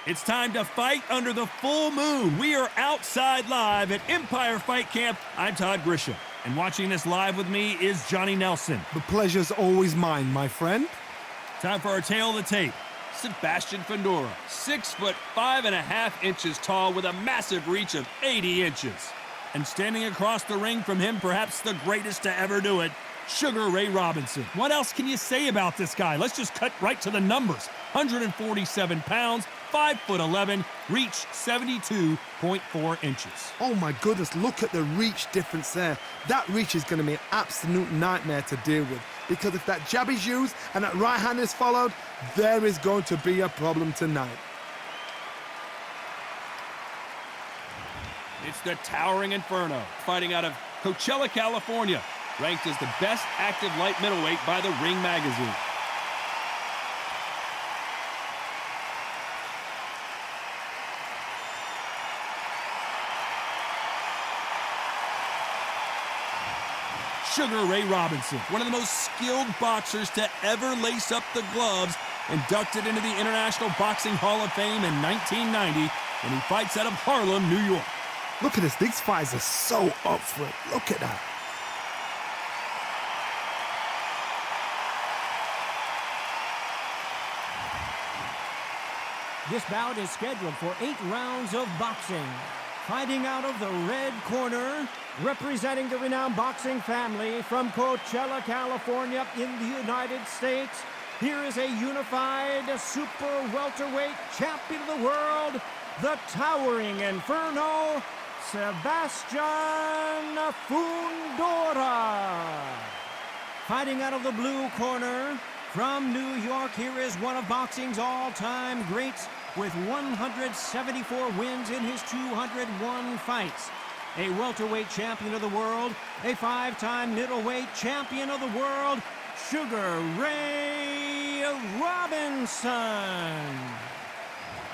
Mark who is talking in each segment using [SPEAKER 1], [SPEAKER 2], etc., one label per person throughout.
[SPEAKER 1] It's time to fight under the full moon. We are outside live at Empire Fight Camp. I'm Todd Grisham, and watching this live with me is Johnny Nelson.
[SPEAKER 2] The pleasure's always mine, my friend.
[SPEAKER 1] Time for our tail of the tape.
[SPEAKER 3] Sebastian Fundora, 6 foot 5.5 inches tall with a massive reach of 80 inches.
[SPEAKER 1] And standing across the ring from him, perhaps the greatest to ever do it, Sugar Ray Robinson. What else can you say about this guy? Let's just cut right to the numbers. 147 pounds, 5'11", reach 72.4 inches.
[SPEAKER 2] Oh my goodness, look at the reach difference there. That reach is going to be an absolute nightmare to deal with, because if that jab is used and that right hand is followed, there is going to be a problem tonight.
[SPEAKER 3] It's the Towering Inferno, fighting out of Coachella, California, ranked as the best active light middleweight by the Ring magazine.
[SPEAKER 1] Sugar Ray Robinson, one of the most skilled boxers to ever lace up the gloves, inducted into the International Boxing Hall of Fame in 1990, and he fights out of Harlem, New York.
[SPEAKER 2] Look at this, these fighters are so up for it. Look at that.
[SPEAKER 4] This bout is scheduled for 8 rounds of boxing. Fighting out of the red corner, representing the renowned boxing family from Coachella, California in the United States, here is a unified super welterweight champion of the world, the Towering Inferno, Sebastian Fundora. Fighting out of the blue corner, from New York, here is one of boxing's all-time greats with 174 wins in his 201 fights. A welterweight champion of the world, a 5-time middleweight champion of the world, Sugar Ray Robinson.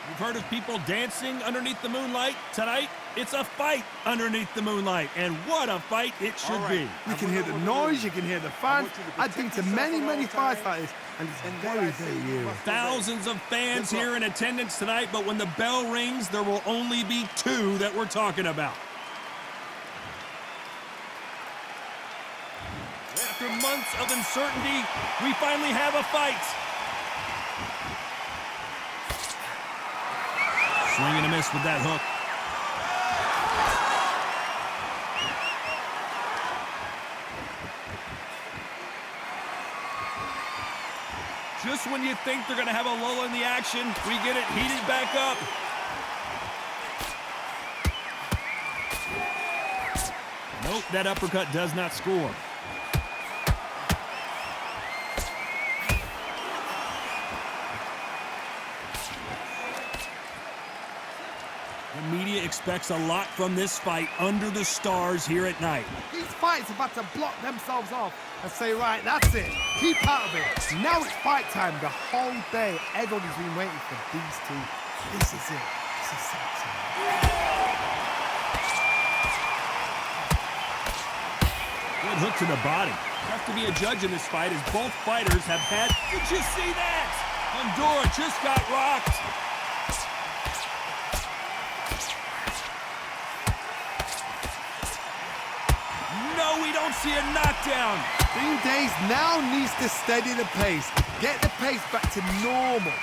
[SPEAKER 1] You've heard of people dancing underneath the moonlight? Tonight, it's a fight underneath the moonlight, and what a fight it should be.
[SPEAKER 2] You can hear the noise, you can hear the fans. I've been to many fights like this, and it's very eerie.
[SPEAKER 1] Thousands of fans here in attendance tonight, but when the bell rings, there will only be 2 that we're talking about. After months of uncertainty, we finally have a fight. Swing and a miss with that hook. Just when you think they're going to have a lull in the action, we get it heated back up. Nope, that uppercut does not score. The media expects a lot from this fight under the stars here at night.
[SPEAKER 2] These fighters are about to block themselves off and say, right, that's it. Keep out of it. Now it's fight time. The whole day, everybody's been waiting for these 2. This is it. This is sexy.
[SPEAKER 1] Good hook to the body. Tough to be a judge in this fight as both fighters have had... Did you see that? Fundora just got rocked. No, we don't see a knockdown.
[SPEAKER 2] Dean Days now needs to steady the pace. Get the pace back to normal.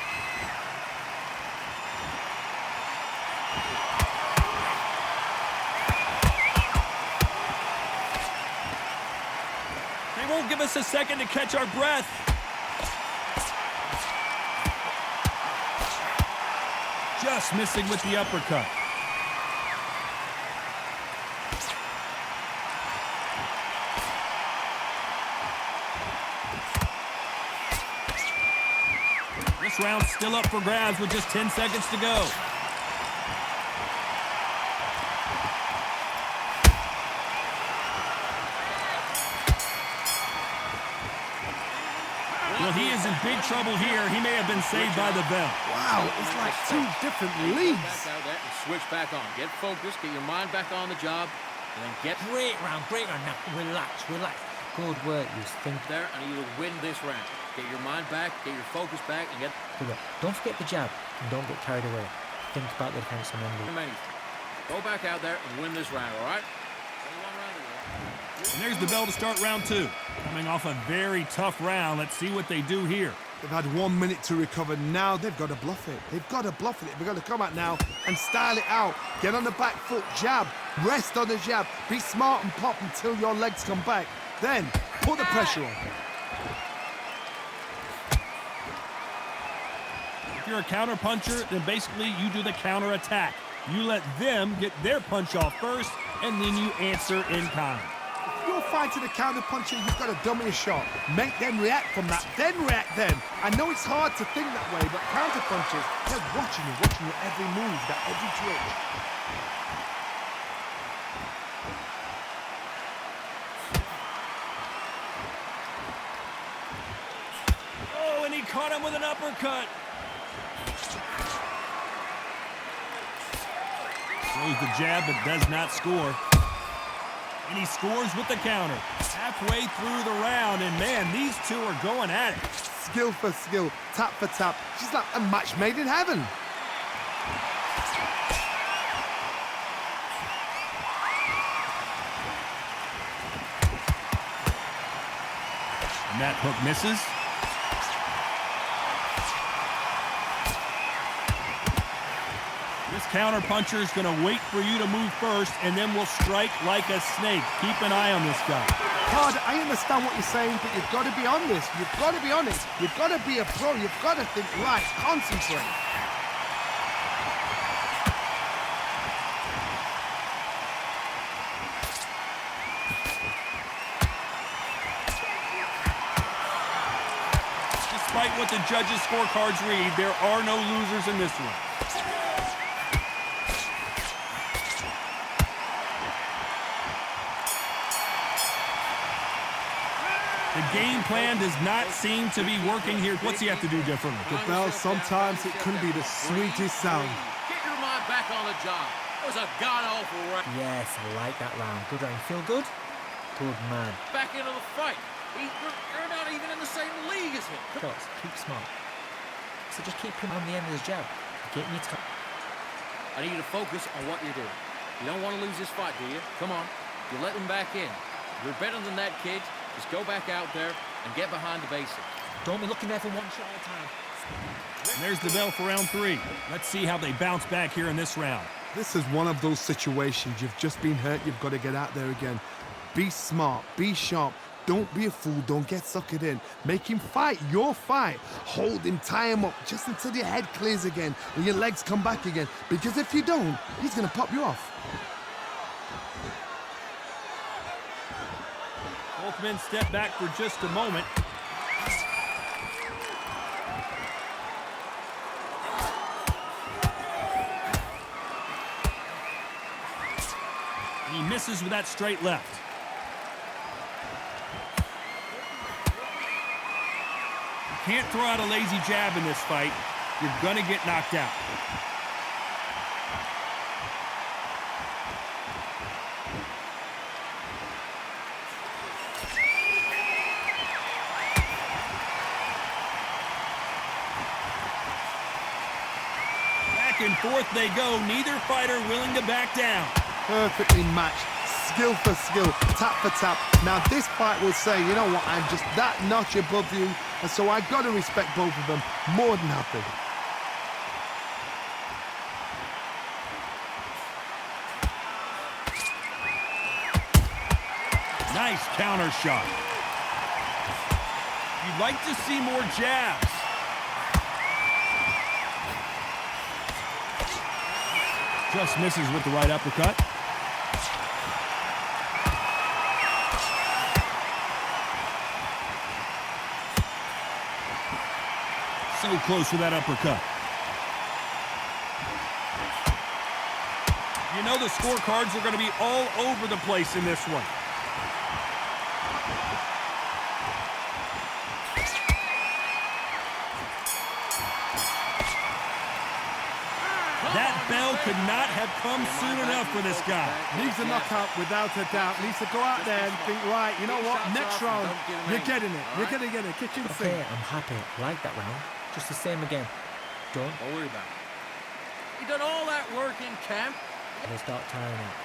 [SPEAKER 1] They won't give us a second to catch our breath. Just missing with the uppercut. This round's still up for grabs with just 10 seconds to go. Well, he is in big trouble here. He may have been saved by the bell.
[SPEAKER 2] Wow, it's like 2 different leagues.
[SPEAKER 5] Back out of that and switch back on. Get focused, get your mind back on the job, and then get
[SPEAKER 4] Great round. Now, relax. Good work, you think.
[SPEAKER 5] there, and you will win this round. Get your mind back, get your focus back, and get...
[SPEAKER 6] Good luck. Don't forget the jab and don't get carried away. Think about the defense and then
[SPEAKER 5] Go back out there and win this round, all right?
[SPEAKER 1] And there's the bell to start round 2. Coming off a very tough round, let's see what they do here.
[SPEAKER 2] They've had 1 minute to recover. Now they've got to bluff it. They've got to bluff it. They've got to come out now and style it out. Get on the back foot, jab, rest on the jab. Be smart and pop until your legs come back. Then put the pressure on.
[SPEAKER 1] If you're a counter puncher, then basically you do the counter attack. You let them get their punch off first, and then you answer in kind.
[SPEAKER 2] If you're fighting a counter puncher, you've got to dummy a shot. Make them react from that, then react then. I know it's hard to think that way, but counter punchers, they're watching your every move, that every twitch.
[SPEAKER 1] Oh, and he caught him with an uppercut. Throws the jab, but does not score. And he scores with the counter. Halfway through the round, and man, these two are going at it.
[SPEAKER 2] Skill for skill, tap for tap. She's like a match made in heaven.
[SPEAKER 1] And that hook misses. This counter puncher is going to wait for you to move first, and then will strike like a snake. Keep an eye on this guy.
[SPEAKER 2] Todd, I understand what you're saying, but you've got to be honest. You've got to be honest. You've got to be a pro. You've got to think right. Concentrate.
[SPEAKER 3] Despite what the judges' scorecards read, there are no losers in this one.
[SPEAKER 1] The game plan does not seem to be working here. What's he have to do differently?
[SPEAKER 2] The bell, sometimes it can be the sweetest sound.
[SPEAKER 5] Get your mind back on the job. It was a god-awful round.
[SPEAKER 6] yes, I like that round. Good round. Feel good? Good man.
[SPEAKER 5] Back into the fight. You're not even in the same league as him.
[SPEAKER 6] Shots, keep smart. So just keep him on the end of his jab. Get me time.
[SPEAKER 5] I need you to focus on what you're doing. You don't want to lose this fight, do you? Come on. You let them back in. You're better than that, kid. Just go back out there and get behind the basics.
[SPEAKER 6] Don't be looking there for one shot at a time.
[SPEAKER 1] And there's the bell for round 3. Let's see how they bounce back here in this round.
[SPEAKER 2] This is one of those situations. You've just been hurt. You've got to get out there again. Be smart. Be sharp. Don't be a fool. Don't get suckered in. Make him fight your fight. Hold him, tie him up just until your head clears again and your legs come back again. Because if you don't, he's going to pop you off.
[SPEAKER 1] Both men step back for just a moment. And he misses with that straight left. You can't throw out a lazy jab in this fight. You're gonna get knocked out. Back and forth they go. Neither fighter willing to back down.
[SPEAKER 2] Perfectly matched. Skill for skill, tap for tap. Now this fight will say, you know what, I'm just that notch above you, and so I've got to respect both of them more than happy.
[SPEAKER 1] Nice counter shot. You'd like to see more jabs. Just misses with the right uppercut. So close with that uppercut. You know the scorecards are going to be all over the place in this one. That bell could not have come soon enough for this guy.
[SPEAKER 2] Needs a knockout without a doubt. Needs to go out there and think, right, you know what, next round, you're getting it. You're going to get it. Kitchen sink.
[SPEAKER 6] Okay, I'm happy. I like that round. Just the same again. Done.
[SPEAKER 5] Don't worry about it. You done all that work in camp?
[SPEAKER 6] They start tiring out.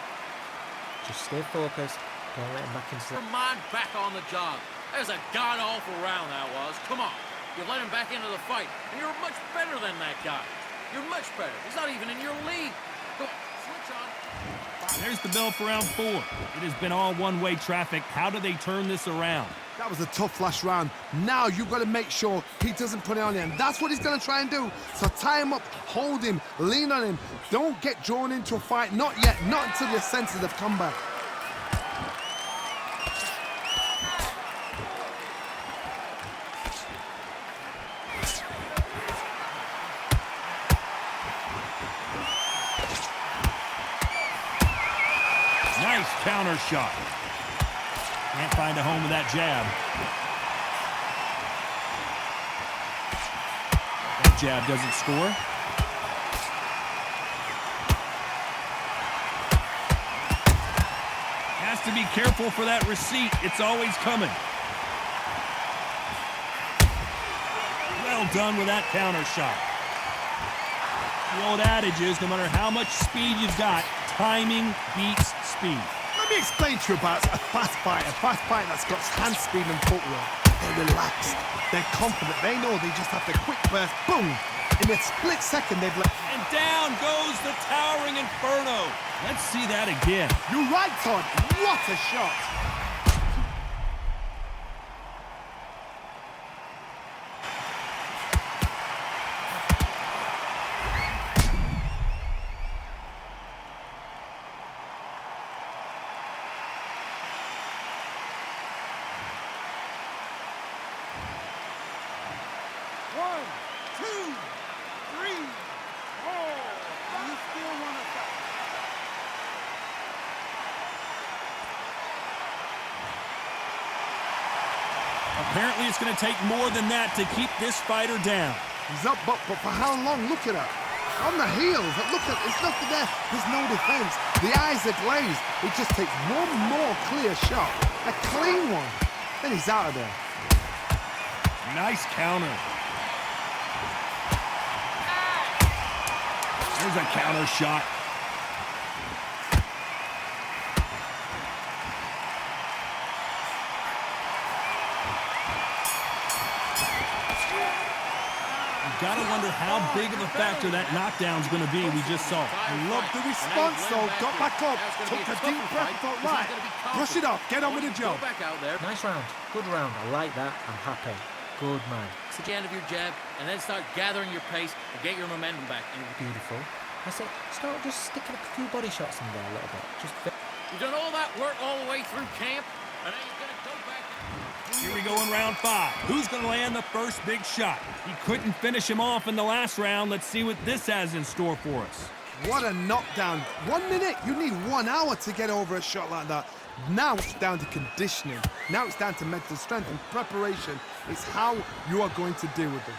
[SPEAKER 6] Just stay focused. Don't let him back into
[SPEAKER 5] Your
[SPEAKER 6] the...
[SPEAKER 5] mind back on the job. That was a god-awful round, that was. Come on. You let him back into the fight, and you're much better than that guy. You're much better. He's not even in your league. Go on, switch on.
[SPEAKER 1] There's the bell for round 4. It has been all one-way traffic. How do they turn this around?
[SPEAKER 2] That was a tough last round. Now you've got to make sure he doesn't put it on you, and that's what he's going to try and do. So tie him up, hold him, lean on him. Don't get drawn into a fight. Not yet. Not until your senses have come back.
[SPEAKER 1] Nice counter shot. Can't find a home with that jab. That jab doesn't score. Has to be careful for that receipt. It's always coming. Well done with that counter shot. The old adage is no matter how much speed you've got, timing beats speed.
[SPEAKER 2] Let me explain to you about a fast fighter that's got hand speed and footwork. They're relaxed, they're confident, they know they just have to quick burst, boom! In a split second, they've let...
[SPEAKER 1] And down goes the towering Inferno. Let's see that again.
[SPEAKER 2] You're right, Todd. What a shot!
[SPEAKER 1] Apparently it's going to take more than that to keep this fighter down.
[SPEAKER 2] He's up, but for how long? Look at her. On the heels. Look at, it's nothing there. There's no defense. The eyes are glazed. It just takes one more clear shot. A clean one. Then he's out of there.
[SPEAKER 1] Nice counter. There's a counter shot. Gotta wonder how big of a factor that knockdown's gonna be we just saw.
[SPEAKER 2] I love the response, though. Got back up, took a deep breath, thought, right, brush it off, get on with the job.
[SPEAKER 5] Go back out there.
[SPEAKER 6] Nice round. Good round. I like that. I'm happy. Good man.
[SPEAKER 5] It's the end of your jab, and then start gathering your pace and get your momentum back.
[SPEAKER 6] Beautiful. I said, start just sticking a few body shots in there a little bit. Just...
[SPEAKER 5] You've done all that work all the way through camp, and now you're gonna go back.
[SPEAKER 1] Here we go in round 5. Who's going to land the first big shot? He couldn't finish him off in the last round. Let's see what this has in store for us.
[SPEAKER 2] What a knockdown. 1 minute, you need 1 hour to get over a shot like that. Now it's down to conditioning. Now it's down to mental strength and preparation. It's how you are going to deal with this.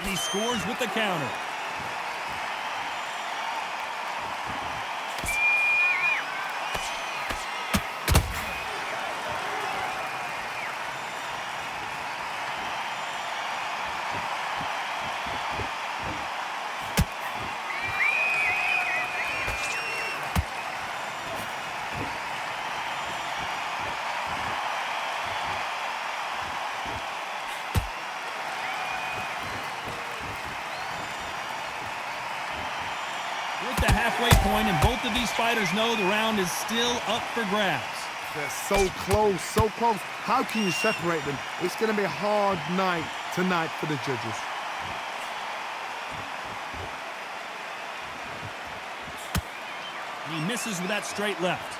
[SPEAKER 1] He scores with the counter. We're at the halfway point, and both of these fighters know the round is still up for grabs.
[SPEAKER 2] They're so close, so close. How can you separate them? It's going to be a hard night tonight for the judges.
[SPEAKER 1] He misses with that straight left.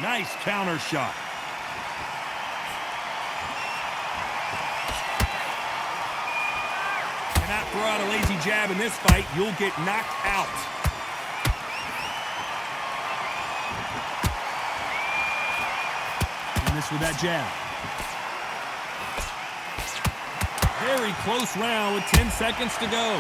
[SPEAKER 1] Nice counter shot. Not throw out a lazy jab in this fight, you'll get knocked out. And this with that jab. Very close round with 10 seconds to go.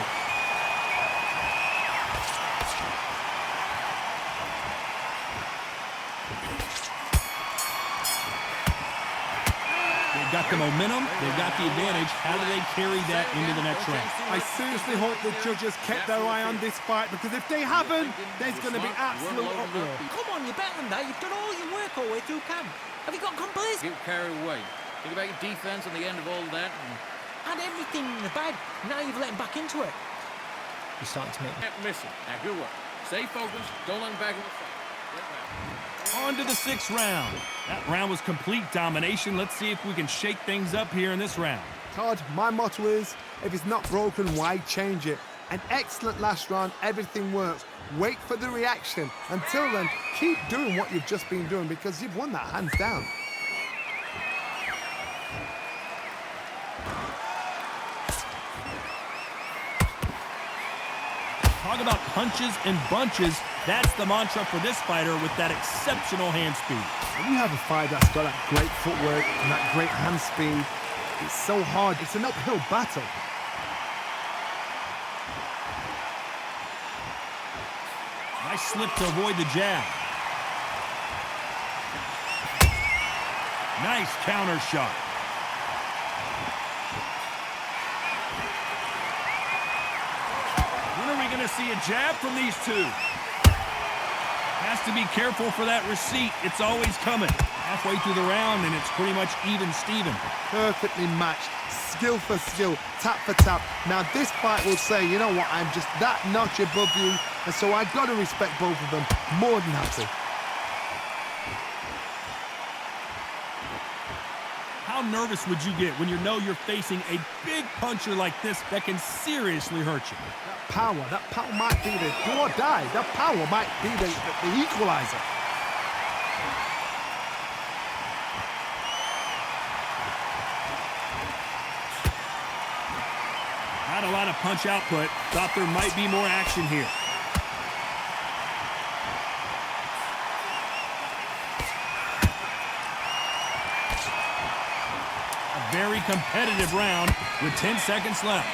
[SPEAKER 1] They've got the momentum, they've got the advantage. How do they carry that into the next round?
[SPEAKER 2] I seriously hope the judges kept their eye on this fight, because if they haven't, there's going to be absolute uproar.
[SPEAKER 6] Come on, you're better than that. You've done all your work all the way through camp. Have you got complacent?
[SPEAKER 5] Get carried away. Think about your defense and the end of all of that.
[SPEAKER 6] Had everything in the bag. Now you've let him back into it. You're starting to make...
[SPEAKER 5] Can't miss it. Now, good work. Stay focused. Don't let him back in the fight.
[SPEAKER 1] On to the 6th round. That round was complete domination. Let's see if we can shake things up here in this round.
[SPEAKER 2] Todd, my motto is, if it's not broken, why change it? An excellent last round, everything works. Wait for the reaction. Until then, keep doing what you've just been doing, because you've won that hands down.
[SPEAKER 1] Talk about punches and bunches. That's the mantra for this fighter with that exceptional hand speed.
[SPEAKER 2] When you have a fight that's got that great footwork and that great hand speed, it's so hard. It's an uphill battle.
[SPEAKER 1] Nice slip to avoid the jab. Nice counter shot. When are we going to see a jab from these two? Has to be careful for that receipt. It's always coming. Halfway through the round, and it's pretty much even Steven.
[SPEAKER 2] Perfectly matched. Skill for skill. Tap for tap. Now, this fight will say, you know what, I'm just that notch above you, and so I got to respect both of them. More than happy.
[SPEAKER 1] How nervous would you get when you know you're facing a big puncher like this that can seriously hurt you?
[SPEAKER 2] That power might be the do or die. That power might be the equalizer.
[SPEAKER 1] Not a lot of punch output. Thought there might be more action here. A very competitive round with 10 seconds left.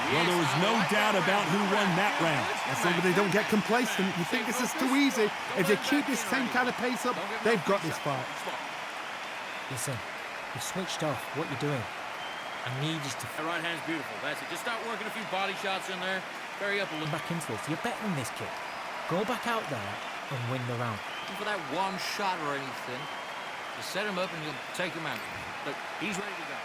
[SPEAKER 1] Well, there was no doubt about who won that round.
[SPEAKER 2] As long as they don't get complacent, you think this is too easy. If they keep this same kind of pace up, they've got this fight.
[SPEAKER 6] Listen, you've switched off what you're doing. I need you to...
[SPEAKER 5] That right hand's beautiful. That's it. Just start working a few body shots in there. Bury up a little.
[SPEAKER 6] back into this. You're better than this kid. Go back out there and win the round.
[SPEAKER 5] For that one shot or anything, just set him up and you'll take him out. Look, he's ready to go.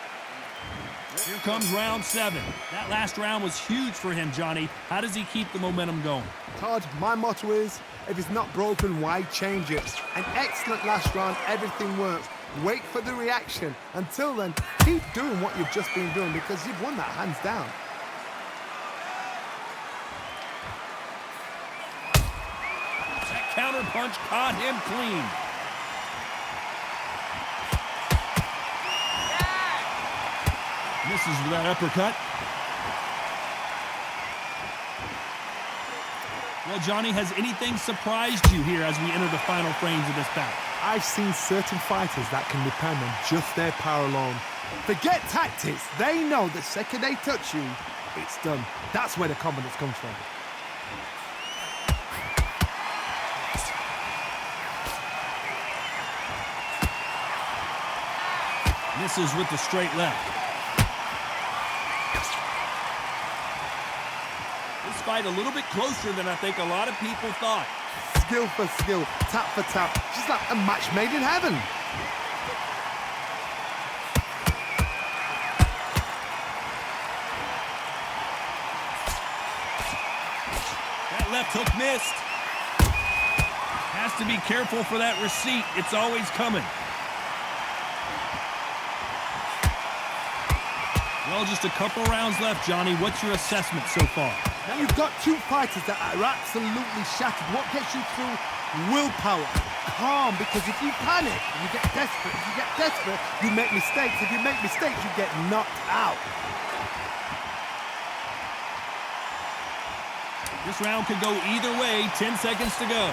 [SPEAKER 1] Here comes round 7. That last round was huge for him, Johnny. How does he keep the momentum going?
[SPEAKER 2] Todd, my motto is, if it's not broken, why change it? An excellent last round, everything works. Wait for the reaction. Until then, keep doing what you've just been doing, because you've won that hands down.
[SPEAKER 1] That counter punch caught him clean. Misses with that uppercut. Well, Johnny, has anything surprised you here as we enter the final frames of this bout?
[SPEAKER 2] I've seen certain fighters that can depend on just their power alone. Forget tactics. They know the second they touch you, it's done. That's where the confidence comes from.
[SPEAKER 1] Misses with the straight left. This fight a little bit closer than I think a lot of people thought.
[SPEAKER 2] Skill for skill, tap for tap. Just like a match made in heaven.
[SPEAKER 1] That left hook missed. Has to be careful for that receipt. It's always coming. Well, just a couple rounds left, Johnny. What's your assessment so far?
[SPEAKER 2] Now you've got two fighters that are absolutely shattered. What gets you through willpower, calm, because if you panic, you get desperate. If you get desperate, you make mistakes. If you make mistakes, you get knocked out.
[SPEAKER 1] This round could go either way. 10 seconds to go.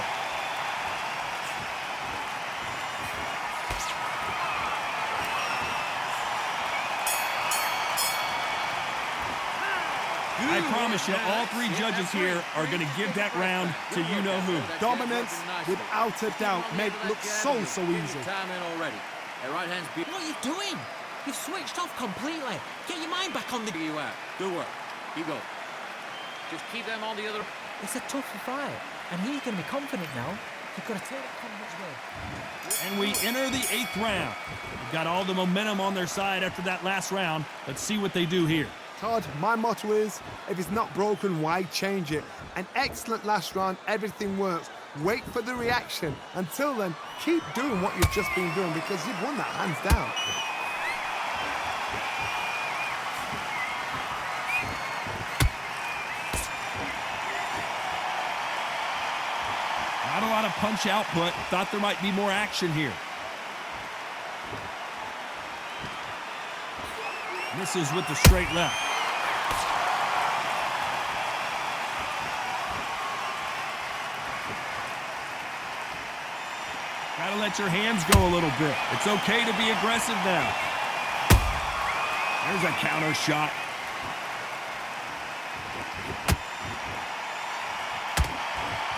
[SPEAKER 1] I promise you, all three judges here are going to give that round to you-know-who.
[SPEAKER 2] Dominance, without a doubt, made it look so easy.
[SPEAKER 5] Time in already. That right hand's beat.
[SPEAKER 6] What are you doing? You've switched off completely. Get your mind back on the...
[SPEAKER 5] You out. Good work. Keep going. Just keep them on the other...
[SPEAKER 6] It's a tough fight, and he's going to be confident now. You've got to take that confidence away.
[SPEAKER 1] And we enter the 8th round. We've got all the momentum on their side after that last round. Let's see what they do here.
[SPEAKER 2] Todd, my motto is, if it's not broken, why change it? An excellent last round, everything works. Wait for the reaction. Until then, keep doing what you've just been doing because you've won that hands down.
[SPEAKER 1] Not a lot of punch output. Thought there might be more action here. Misses with the straight left. Gotta let your hands go a little bit. It's okay to be aggressive now. There's a counter shot.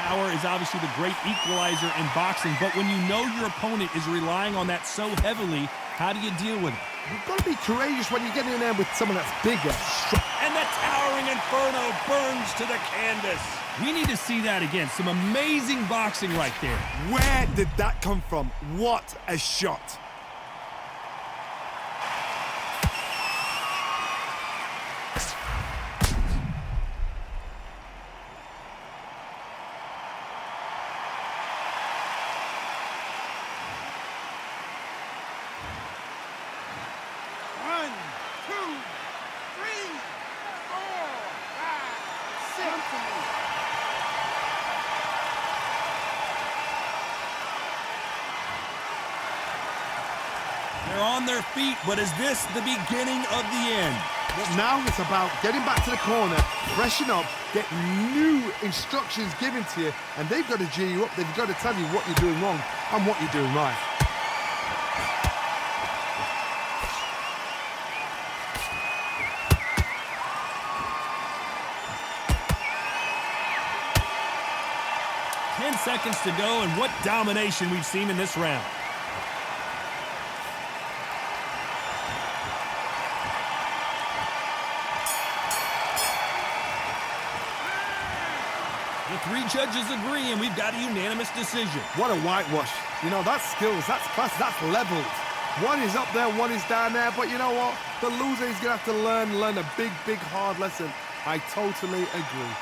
[SPEAKER 1] Power is obviously the great equalizer in boxing, but when you know your opponent is relying on that so heavily, how do you deal with it?
[SPEAKER 2] You've got to be courageous when you get in there with someone that's bigger, stronger.
[SPEAKER 1] And the towering inferno burns to the canvas. We need to see that again. Some amazing boxing right there.
[SPEAKER 2] Where did that come from? What a shot.
[SPEAKER 1] They're on their feet, but is this the beginning of the end?
[SPEAKER 2] But now it's about getting back to the corner, freshen up, get new instructions given to you, and they've got to G you up. They've got to tell you what you're doing wrong and what you're doing right.
[SPEAKER 1] Seconds to go, and what domination we've seen in this round. The three judges agree, and we've got a unanimous decision.
[SPEAKER 2] What a whitewash. You know, that's skills, that's class, that's levels. One is up there, one is down there, but you know what? The loser is going to have to learn a big, hard lesson. I totally agree.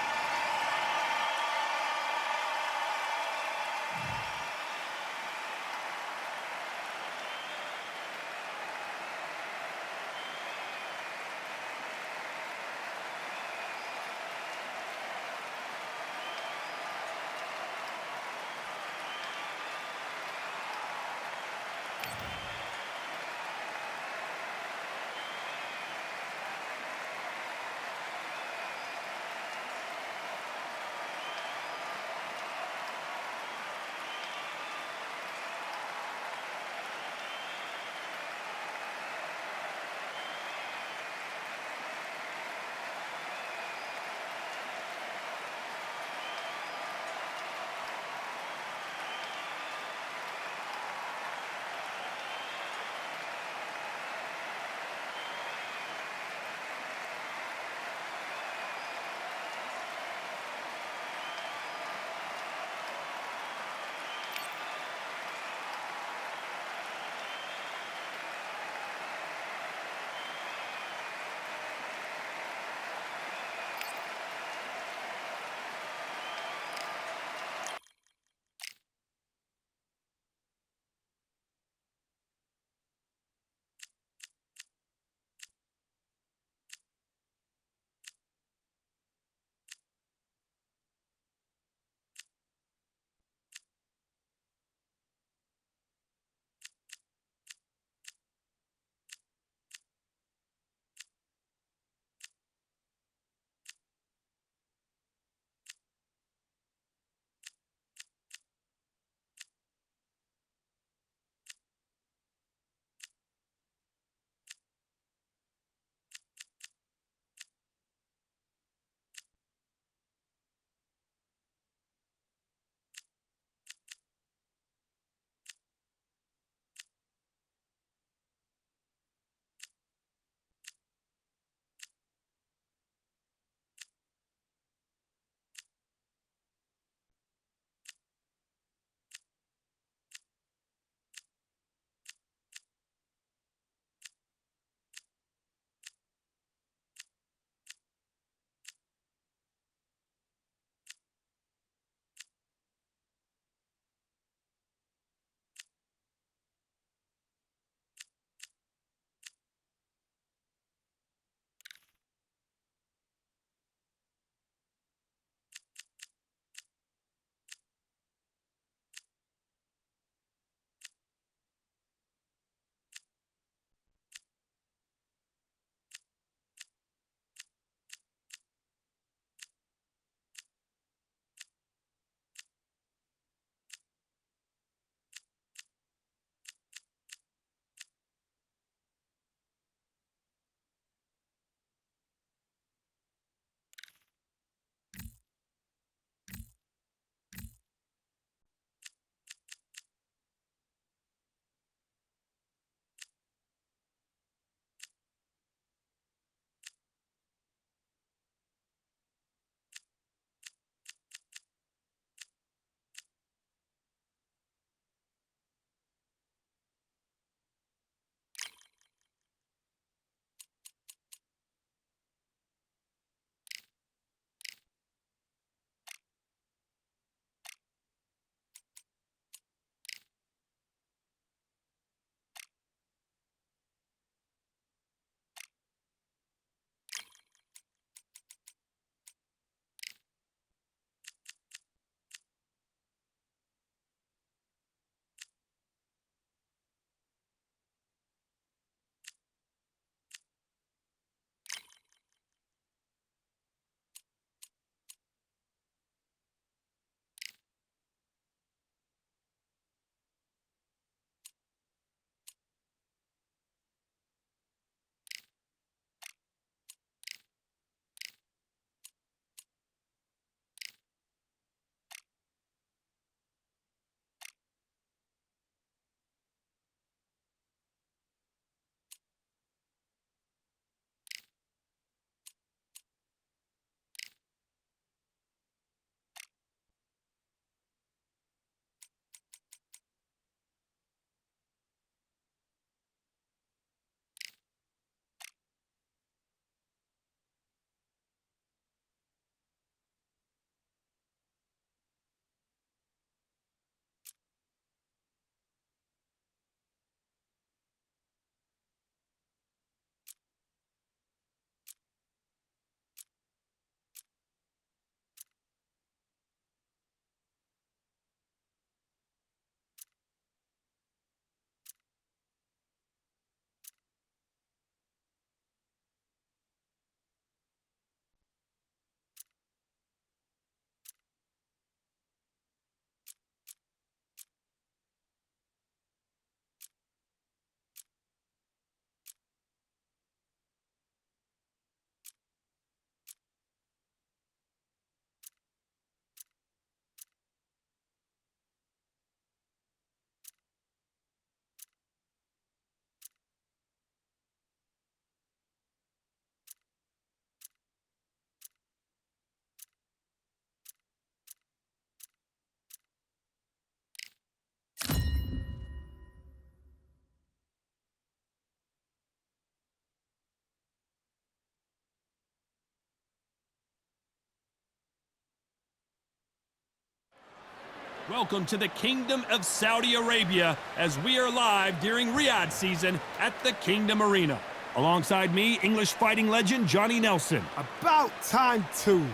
[SPEAKER 1] Welcome to the Kingdom of Saudi Arabia as we are live during Riyadh season at the Kingdom Arena. Alongside me, English fighting legend Johnny Nelson.
[SPEAKER 2] About time too.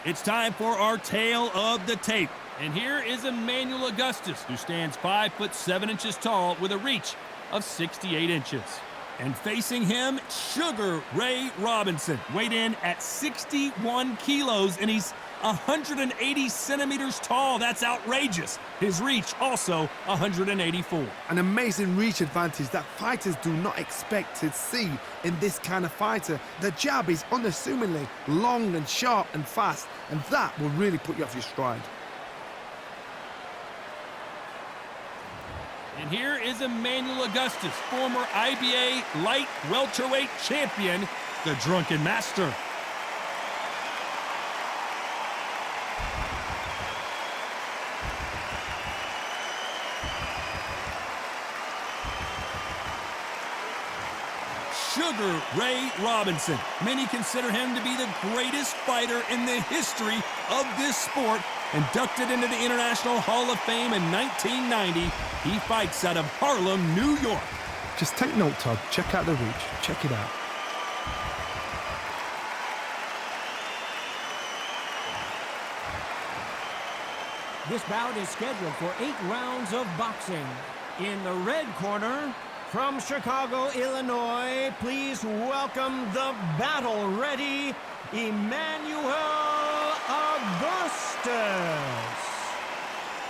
[SPEAKER 1] It's time for our tale of the tape. And here is Emmanuel Augustus, who stands 5'7" tall with a reach of 68 inches. And facing him, Sugar Ray Robinson, weighed in at 61 kilos, and he's 180 centimeters tall. That's outrageous. His reach also 184.
[SPEAKER 2] An amazing reach advantage that fighters do not expect to see in this kind of fighter. The jab is unassumingly long and sharp and fast, and that will really put you off your stride.
[SPEAKER 1] And here is Emmanuel Augustus, former IBA light welterweight champion, the Drunken Master. Sugar Ray Robinson. Many consider him to be the greatest fighter in the history of this sport. Inducted into the International Hall of Fame in 1990, he fights out of Harlem, New York.
[SPEAKER 2] Just take note, Todd. Check out the reach. Check it out.
[SPEAKER 4] This bout is scheduled for 8 rounds of boxing. In the red corner, from Chicago, Illinois, please welcome the battle-ready Emmanuel Augustus.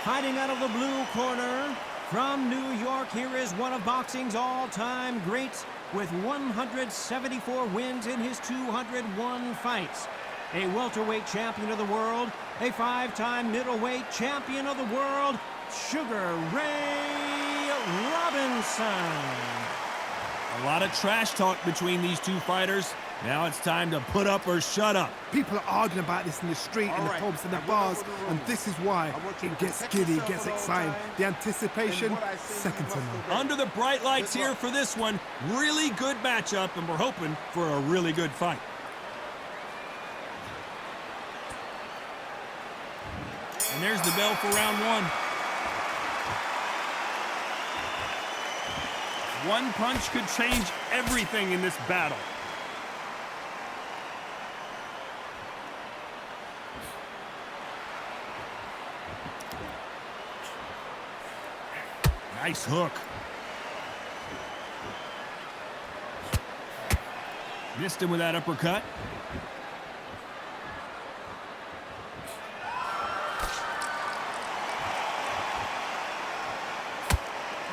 [SPEAKER 4] Fighting out of the blue corner, from New York, here is one of boxing's all-time greats with 174 wins in his 201 fights. A welterweight champion of the world, a 5-time middleweight champion of the world, Sugar Ray Robinson.
[SPEAKER 1] A lot of trash talk between these two fighters. Now it's time to put up or shut up.
[SPEAKER 2] People are arguing about this in the street, in the pubs, and the bars, and this is why it gets giddy, it gets exciting. The anticipation, second to none.
[SPEAKER 1] Under the bright lights here for this one, really good matchup, and we're hoping for a really good fight. And there's the bell for round one. One punch could change everything in this battle. Nice hook. Missed him with that uppercut.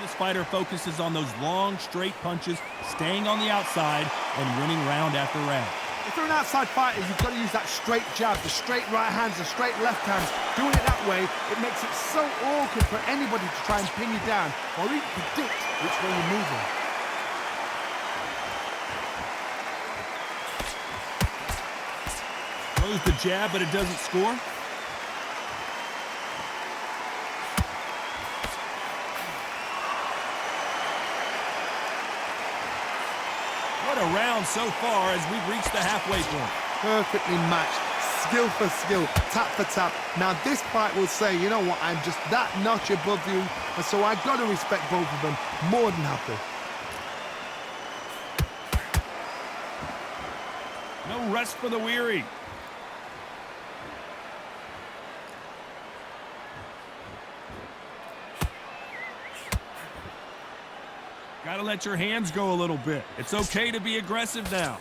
[SPEAKER 1] This fighter focuses on those long, straight punches, staying on the outside and winning round after round.
[SPEAKER 2] If you're an outside fighter, you've got to use that straight jab, the straight right hands, the straight left hands. Doing it that way, it makes it so awkward for anybody to try and pin you down or even predict which way you're moving.
[SPEAKER 1] Throws the jab, but it doesn't score. What a round so far as we've reached the halfway point.
[SPEAKER 2] Perfectly matched, skill for skill, tap for tap. Now this fight will say, you know what, I'm just that notch above you, and so I've got to respect both of them more than happy.
[SPEAKER 1] No rest for the weary. Gotta let your hands go a little bit. It's okay to be aggressive now.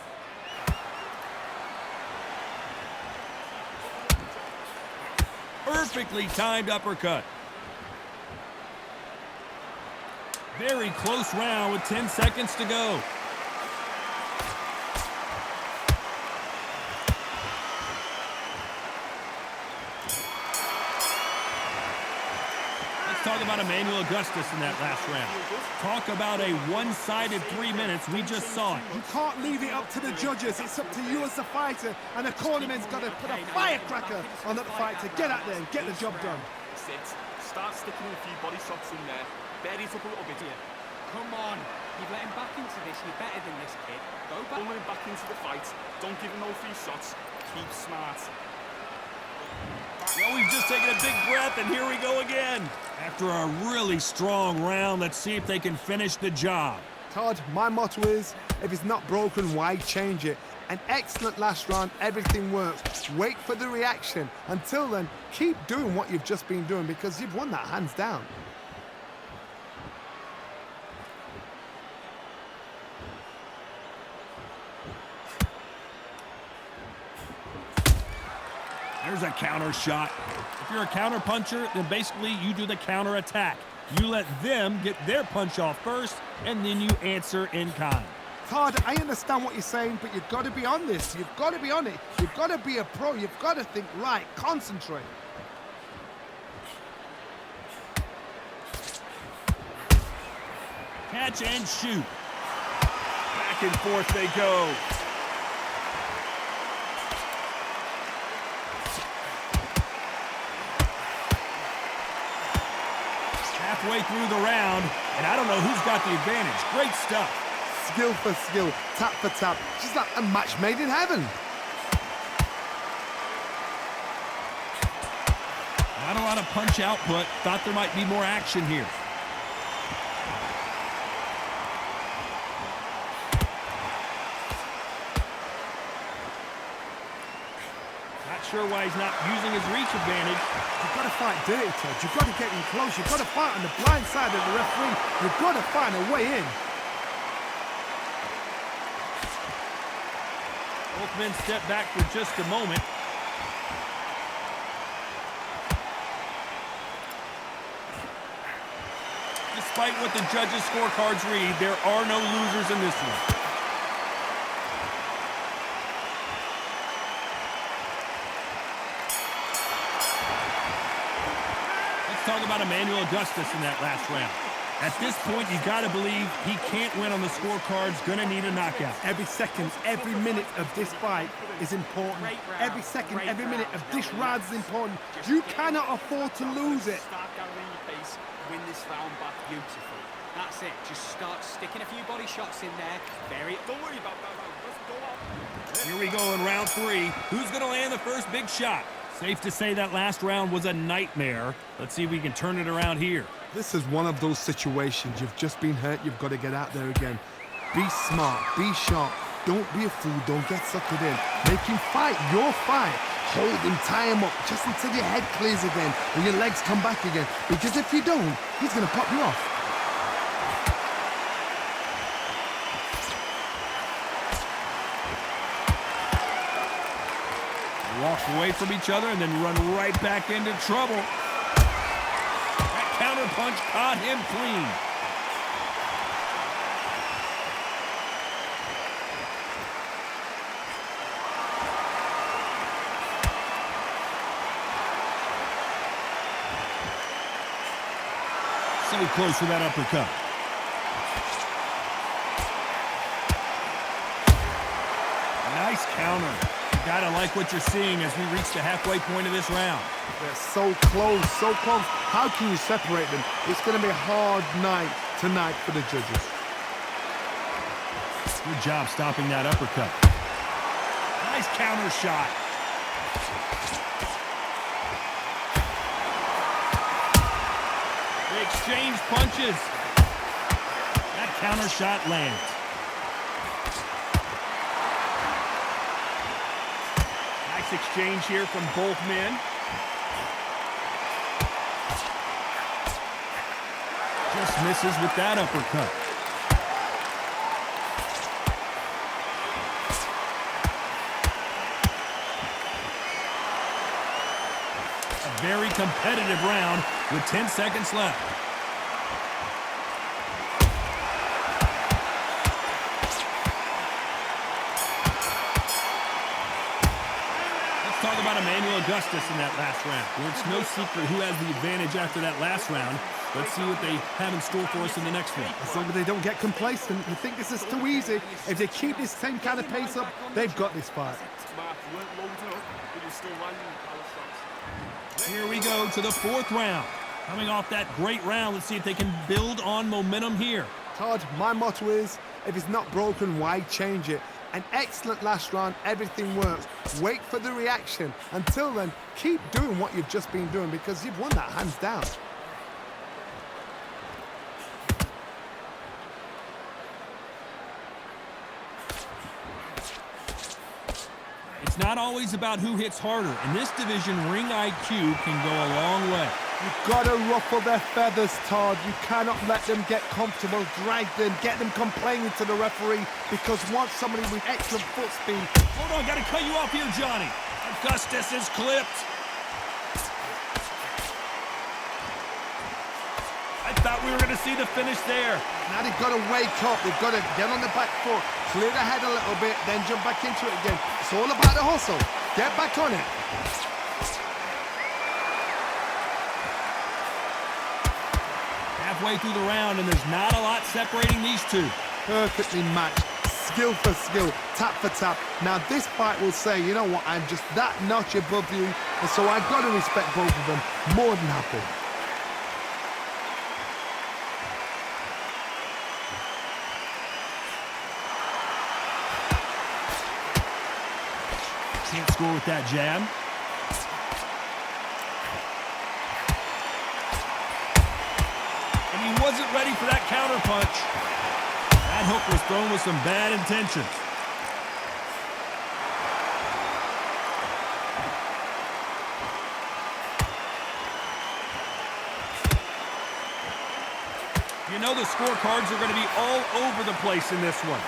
[SPEAKER 1] Perfectly timed uppercut. Very close round with 10 seconds to go. Talk about Emmanuel Augustus in that last round. Talk about a one-sided 3 minutes. We just saw it.
[SPEAKER 2] You can't leave it up to the judges. It's up to you as the fighter, and the cornerman's got to put a firecracker on that fight to get out there and get the job done.
[SPEAKER 7] Sit. Start sticking a few body shots in there. Bury it up a little bit here.
[SPEAKER 6] Come on, you've let him back into this. You're better than this, kid. Go back.
[SPEAKER 7] Pull him back into the fight. Don't give him no free shots. Keep smart.
[SPEAKER 3] Well, we've just taken a big breath, and here we go again.
[SPEAKER 1] After a really strong round, let's see if they can finish the job.
[SPEAKER 2] Todd, my motto is, if it's not broken, why change it? An excellent last round, everything works. Wait for the reaction. Until then, keep doing what you've just been doing because you've won that hands down.
[SPEAKER 1] There's a counter shot. If you're a counter puncher, then basically you do the counter attack. You let them get their punch off first, and then you answer in kind.
[SPEAKER 2] Todd, I understand what you're saying, but you've got to be on this. You've got to be on it. You've got to be a pro. You've got to think right. Concentrate.
[SPEAKER 1] Catch and shoot.
[SPEAKER 3] Back and forth they go.
[SPEAKER 1] Halfway through the round, and I don't know who's got the advantage. Great stuff.
[SPEAKER 2] Skill for skill, tap for tap. Just like a match made in heaven.
[SPEAKER 1] Not a lot of punch output. Thought there might be more action here. Not sure why he's not using his reach advantage.
[SPEAKER 2] You've got to fight dirty, Todd. You've got to get in close. You've got to fight on the blind side of the referee. You've got to find a way in.
[SPEAKER 1] Both men step back for just a moment. Despite what the judges' scorecards read, there are no losers in this one. Let's talk about Emmanuel Augustus in that last round. At this point, you got to believe he can't win on the scorecards, gonna need a knockout.
[SPEAKER 2] Every second, every minute of this fight is important. Every second, every minute of this round is important. You cannot afford to lose it.
[SPEAKER 7] Start gathering your pace, win this round back beautifully.
[SPEAKER 6] That's it. Just start sticking a few body shots in there. Very.
[SPEAKER 7] Don't worry about that now. Let's go on.
[SPEAKER 1] Here we go in round 3. Who's gonna land the first big shot? Safe to say that last round was a nightmare. Let's see if we can turn it around here.
[SPEAKER 2] This is one of those situations. You've just been hurt. You've got to get out there again. Be smart. Be sharp. Don't be a fool. Don't get suckered in. Make him fight your fight. Hold him, tie him up just until your head clears again and your legs come back again. Because if you don't, he's going to pop you off.
[SPEAKER 1] Walk away from each other and then run right back into trouble. That counter punch caught him clean. So close for that uppercut. Nice counter. You gotta like what you're seeing as we reach the halfway point of this round.
[SPEAKER 2] They're so close, so close. How can you separate them? It's going to be a hard night tonight for the judges.
[SPEAKER 1] Good job stopping that uppercut. Nice counter shot. They exchange punches. That counter shot lands. Nice exchange here from both men. Just misses with that uppercut. A very competitive round with 10 seconds left. Talk about Emmanuel Augustus in that last round. Well, it's no secret who has the advantage after that last round. Let's see what they have in store for us in the next one.
[SPEAKER 2] As long as they don't get complacent, you think this is too easy. If they keep this same kind of pace up, they've got this fight.
[SPEAKER 7] Mark, you weren't loading up, but you're still landing power shots.
[SPEAKER 1] Here we go to the 4th round. Coming off that great round, let's see if they can build on momentum here.
[SPEAKER 2] Todd, my motto is, if it's not broken, why change it? An excellent last round, everything works. Wait for the reaction. Until then, keep doing what you've just been doing because you've won that hands down.
[SPEAKER 1] It's not always about who hits harder. In this division, ring IQ can go a long way.
[SPEAKER 2] You've got to ruffle their feathers, Todd. You cannot let them get comfortable, drag them, get them complaining to the referee, because once somebody with excellent foot speed...
[SPEAKER 1] Hold on, got to cut you off here, Johnny. Augustus is clipped. I thought we were going to see the finish there.
[SPEAKER 2] Now they've got to wake up. They've got to get on the back foot, clear the head a little bit, then jump back into it again. It's all about the hustle. Get back on it.
[SPEAKER 1] Halfway through the round, and there's not a lot separating these two.
[SPEAKER 2] Perfectly matched. Skill for skill, tap for tap. Now this fight will say, you know what, I'm just that notch above you, and so I've got to respect both of them more than happy.
[SPEAKER 1] Can't score with that jab. And he wasn't ready for that counter punch. That hook was thrown with some bad intentions. You know the scorecards are going to be all over the place in this one.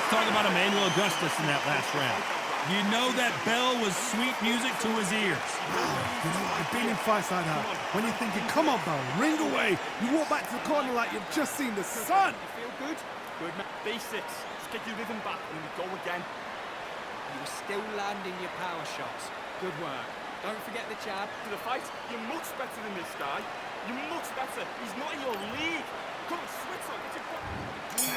[SPEAKER 1] Talk about Emmanuel Augustus in that last round. You know that bell was sweet music to his ears.
[SPEAKER 2] You know, I've been in fights like that. When you're thinking, come on, bell, ring away. You walk back to the corner like you've just seen the sun.
[SPEAKER 7] You feel good? Good, man. Basics. Just get your rhythm back and we go again.
[SPEAKER 8] You're still landing your power shots. Good work. Don't forget the jab.
[SPEAKER 7] To the fight, you're much better than this guy. You're much better. He's not in your league. Come on, switch on.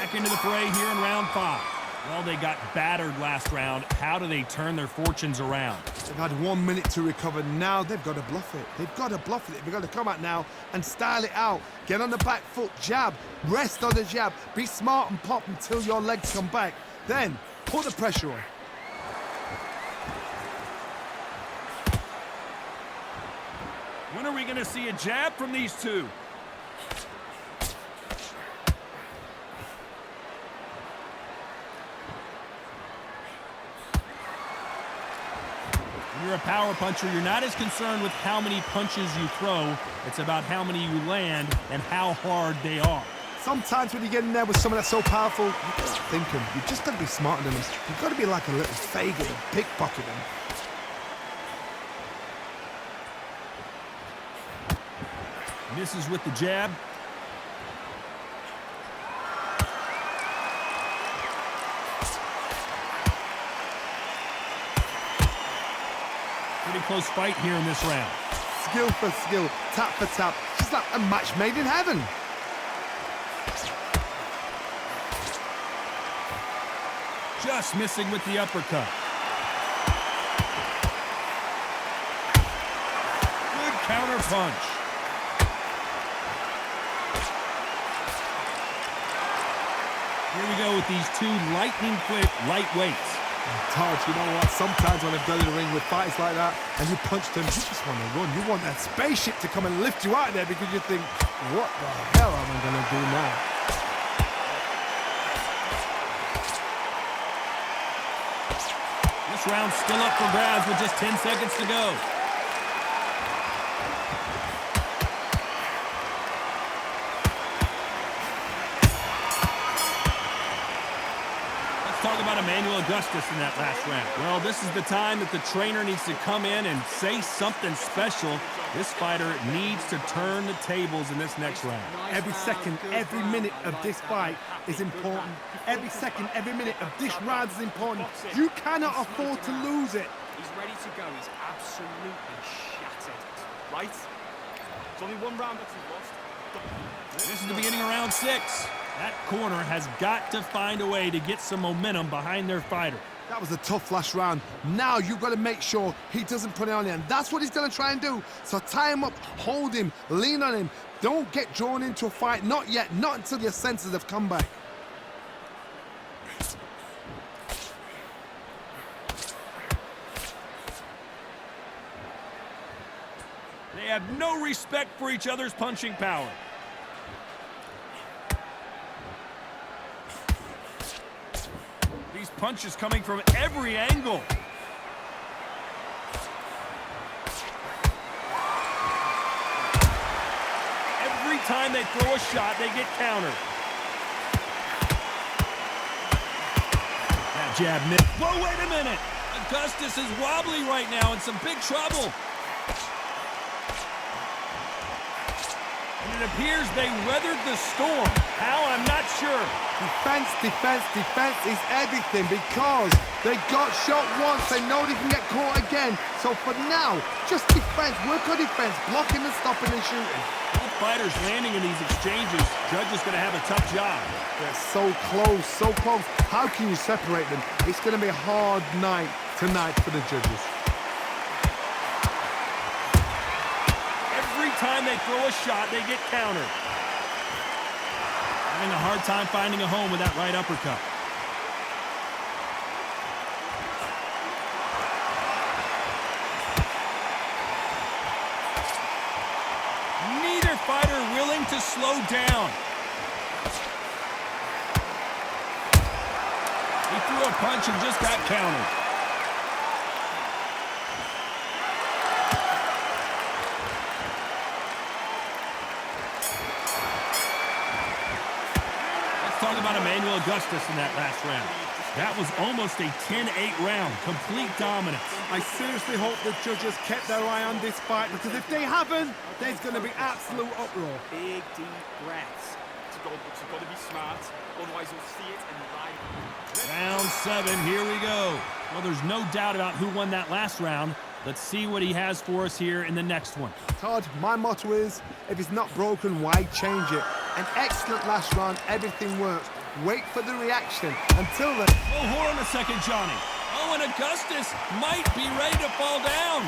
[SPEAKER 1] Back into the fray here in round 5. Well, they got battered last round. How do they turn their fortunes around?
[SPEAKER 2] They've had 1 minute to recover. Now they've got to bluff it. They've got to bluff it. They've got to come out now and style it out. Get on the back foot, jab, rest on the jab. Be smart and pop until your legs come back. Then put the pressure on.
[SPEAKER 1] When are we going to see a jab from these two? When you're a power puncher, you're not as concerned with how many punches you throw. It's about how many you land and how hard they are.
[SPEAKER 2] Sometimes when you get in there with someone that's so powerful, you've got to think him. You've just got to be smarter than him. You've got to be like a little Fagin and pickpocket him.
[SPEAKER 1] Misses with the jab. Pretty close fight here in this round.
[SPEAKER 2] Skill for skill, tap for tap. Just like a match made in heaven.
[SPEAKER 1] Just missing with the uppercut. Good counter punch. Here we go with these two lightning-quick lightweights.
[SPEAKER 2] Todd, you know what? Sometimes when I've done in the ring with fights like that and you punch them, you just want to run. You want that spaceship to come and lift you out of there because you think, what the hell am I going to do now?
[SPEAKER 1] This round's still up for grabs with just 10 seconds to go. Talk about Emmanuel Augustus in that last round. Well, this is the time that the trainer needs to come in and say something special. This fighter needs to turn the tables in this next round.
[SPEAKER 2] Every second, every minute of this fight is important. Every second, every minute of this round is important. You cannot afford to lose it.
[SPEAKER 8] He's ready to go. He's absolutely shattered.
[SPEAKER 7] Right? There's only one round that he's lost.
[SPEAKER 1] This is the beginning of round 6. That corner has got to find a way to get some momentum behind their fighter.
[SPEAKER 2] That was a tough last round. Now you've got to make sure he doesn't put it on you, and that's what he's going to try and do. So tie him up, hold him, lean on him. Don't get drawn into a fight. Not yet. Not until your senses have come back.
[SPEAKER 1] They have no respect for each other's punching power. These punches coming from every angle. Every time they throw a shot, they get countered. That jab missed. Whoa, wait a minute. Augustus is wobbly right now in some big trouble. And it appears they weathered the storm. How? I'm not sure.
[SPEAKER 2] Defense, defense, defense is everything because they got shot once. They know they can get caught again. So for now, just defense. Work on defense. Blocking and stopping and shooting.
[SPEAKER 1] Both fighters landing in these exchanges. Judge is going to have a tough job.
[SPEAKER 2] They're so close, so close. How can you separate them? It's going to be a hard night tonight for the judges.
[SPEAKER 1] Every time they throw a shot, they get countered. Having a hard time finding a home with that right uppercut. Neither fighter willing to slow down. He threw a punch and just got countered. Talk about Emmanuel Augustus in that last round. That was almost a 10-8 round, complete dominance.
[SPEAKER 2] I seriously hope the judges kept their eye on this fight because if they haven't, there's going to be absolute uproar.
[SPEAKER 8] Big, deep breaths.
[SPEAKER 7] But you've got to be smart, otherwise you'll see it and ride.
[SPEAKER 1] Round 7, here we go. Well, there's no doubt about who won that last round. Let's see what he has for us here in the next one.
[SPEAKER 2] Todd, my motto is, if it's not broken, why change it? An excellent last round, everything works. Wait for the reaction. Until then...
[SPEAKER 1] Oh, hold on a second, Johnny. Oh, and Augustus might be ready to fall down.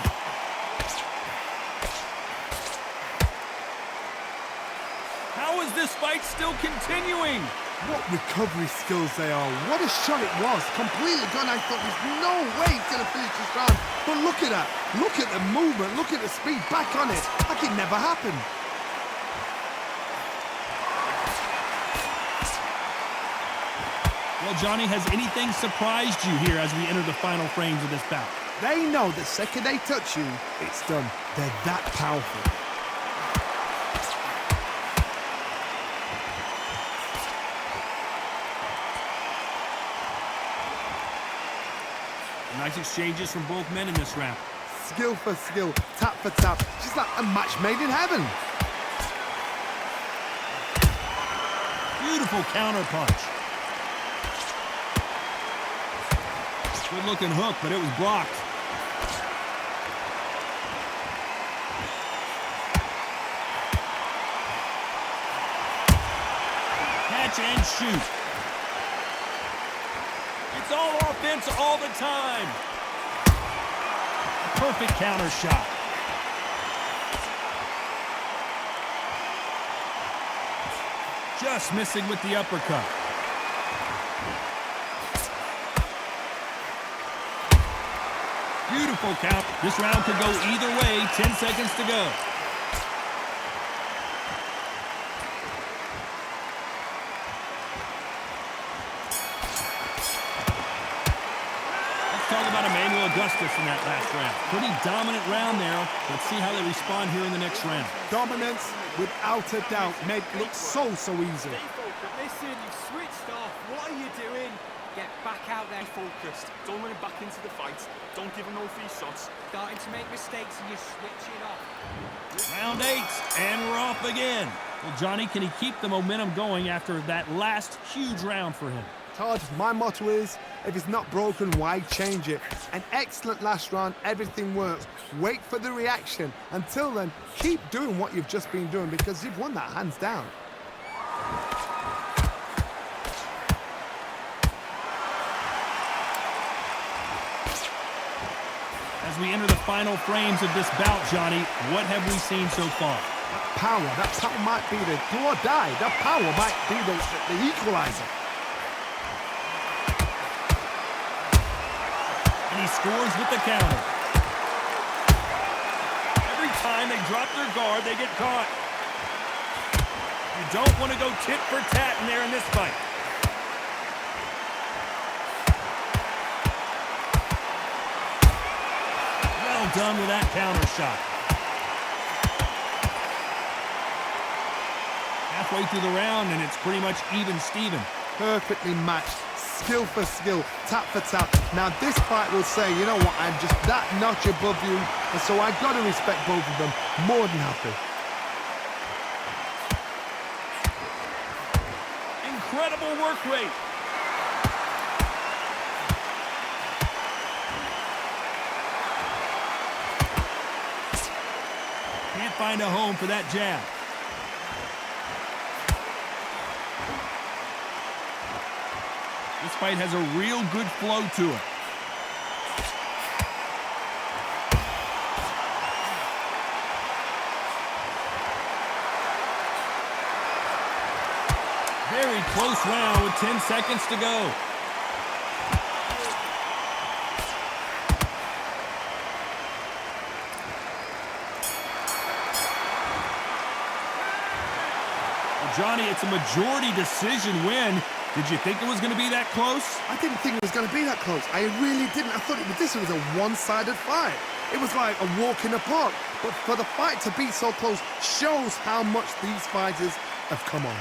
[SPEAKER 1] How is this fight still continuing?
[SPEAKER 2] What recovery skills they are. What a shot it was. Completely gone. I thought there's no way he's going to finish this round. But look at that. Look at the movement. Look at the speed. Back on it. Like it never happened.
[SPEAKER 1] Well, Johnny, has anything surprised you here as we enter the final frames of this bout?
[SPEAKER 2] They know the second they touch you, it's done. They're that powerful.
[SPEAKER 1] Nice exchanges from both men in this round.
[SPEAKER 2] Skill for skill, tap for tap. Just like a match made in heaven.
[SPEAKER 1] Beautiful counter punch. Good looking hook, but it was blocked. Catch and shoot. It's all offense all the time. A perfect counter shot. Just missing with the uppercut. Beautiful count. This round could go either way. 10 seconds to go. Talk about Emmanuel Augustus in that last round. Pretty dominant round there. Let's see how they respond here in the next round.
[SPEAKER 2] Dominance, without a doubt, made it look so easy.
[SPEAKER 8] Stay focused. Listen, you've switched off. What are you doing? Get back out there.
[SPEAKER 7] Be focused. Don't run him back into the fight. Don't give him no free shots.
[SPEAKER 8] Starting to make mistakes and you're switching off.
[SPEAKER 1] Round 8, and we're off again. Well, Johnny, can he keep the momentum going after that last huge round for him?
[SPEAKER 2] Todd, my motto is, if it's not broken, why change it? An excellent last round, everything works. Wait for the reaction. Until then, keep doing what you've just been doing because you've won that hands down.
[SPEAKER 1] As we enter the final frames of this bout, Johnny, what have we seen so far?
[SPEAKER 2] Power, that might be the do or die. That power might be the equalizer.
[SPEAKER 1] And he scores with the counter. Every time they drop their guard, they get caught. You don't want to go tit for tat in there in this fight. Well done with that counter shot. Halfway through the round, and it's pretty much even Steven.
[SPEAKER 2] Perfectly matched, skill for skill, tap for tap. Now this fight will say, you know what, I'm just that notch above you, and so I got to respect both of them more than happy.
[SPEAKER 1] Incredible work rate. Can't find a home for that jab. This fight has a real good flow to it. Very close round with 10 seconds to go. Well, Johnny, it's a majority decision win. Did you think it was going to be that close?
[SPEAKER 2] I didn't think it was going to be that close. I really didn't. I thought this was a one-sided fight. It was like a walk in the park. But for the fight to be so close shows how much these fighters have come on.